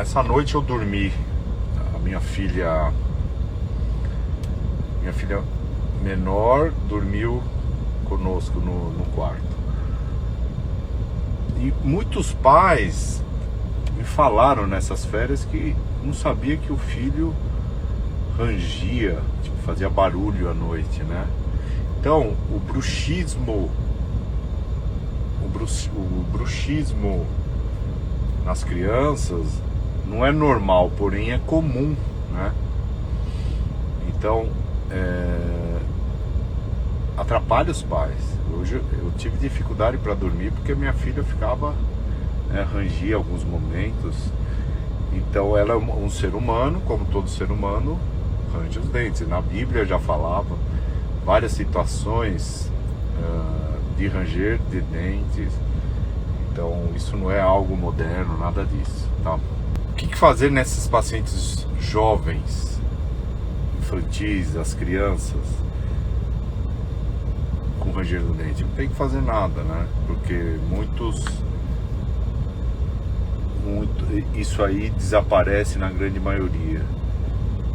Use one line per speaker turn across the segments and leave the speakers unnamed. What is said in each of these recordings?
Essa noite eu dormi. A minha filha menor dormiu conosco no quarto. E muitos pais me falaram nessas férias que não sabia que o filho rangia, tipo, fazia barulho à noite, né? Então, o bruxismo nas crianças não é normal, porém é comum, né? Então, atrapalha os pais. Hoje eu tive dificuldade para dormir porque minha filha ficava, rangia alguns momentos. Então ela é um ser humano, como todo ser humano, range os dentes. Na Bíblia já falava várias situações de ranger de dentes. Então isso não é algo moderno, nada disso, tá? O que fazer nesses pacientes jovens, infantis, as crianças com ranger do dente? Não tem que fazer nada, né? Porque isso aí desaparece na grande maioria.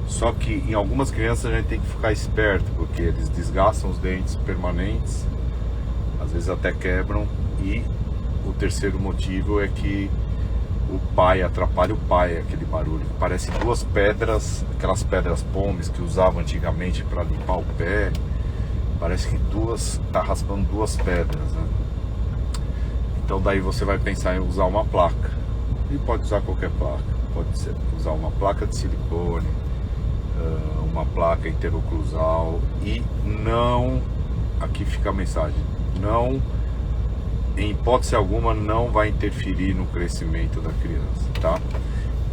Só que em algumas crianças a gente tem que ficar esperto, porque eles desgastam os dentes permanentes, às vezes até quebram. E o terceiro motivo é que o pai atrapalha o pai, aquele barulho. Parece duas pedras, aquelas pedras pomes que usavam antigamente para limpar o pé. Parece que tá raspando duas pedras, né? Então daí você vai pensar em usar uma placa. E pode usar qualquer placa. Pode usar uma placa de silicone, uma placa interoclusal. E não, aqui fica a mensagem, não, em hipótese alguma, não vai interferir no crescimento da criança, tá?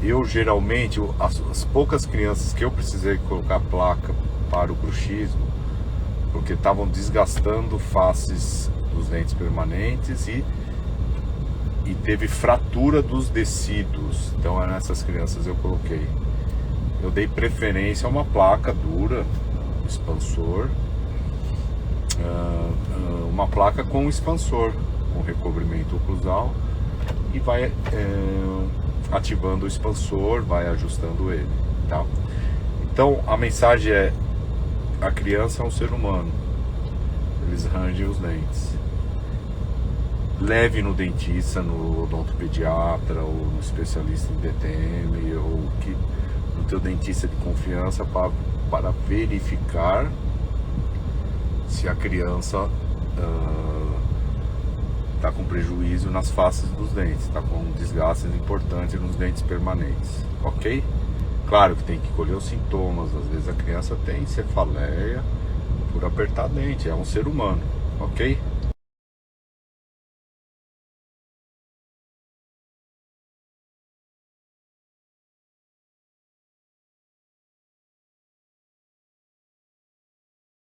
Eu geralmente, as poucas crianças que eu precisei colocar placa para o bruxismo, porque estavam desgastando faces dos dentes permanentes e teve fratura dos decíduos. Então nessas crianças eu coloquei. Eu dei preferência a uma placa dura, expansor, uma placa com expansor, com recobrimento oclusal, e vai ativando o expansor, vai ajustando ele, tá? Então a mensagem é: a criança é um ser humano, eles rangem os dentes. Leve no dentista, no odontopediatra ou no especialista em DTM, ou no teu dentista de confiança, para verificar se a criança está com prejuízo nas faces dos dentes, está com desgastes importantes nos dentes permanentes, ok? Claro que tem que colher os sintomas. Às vezes a criança tem cefaleia por apertar dente, é um ser humano, ok?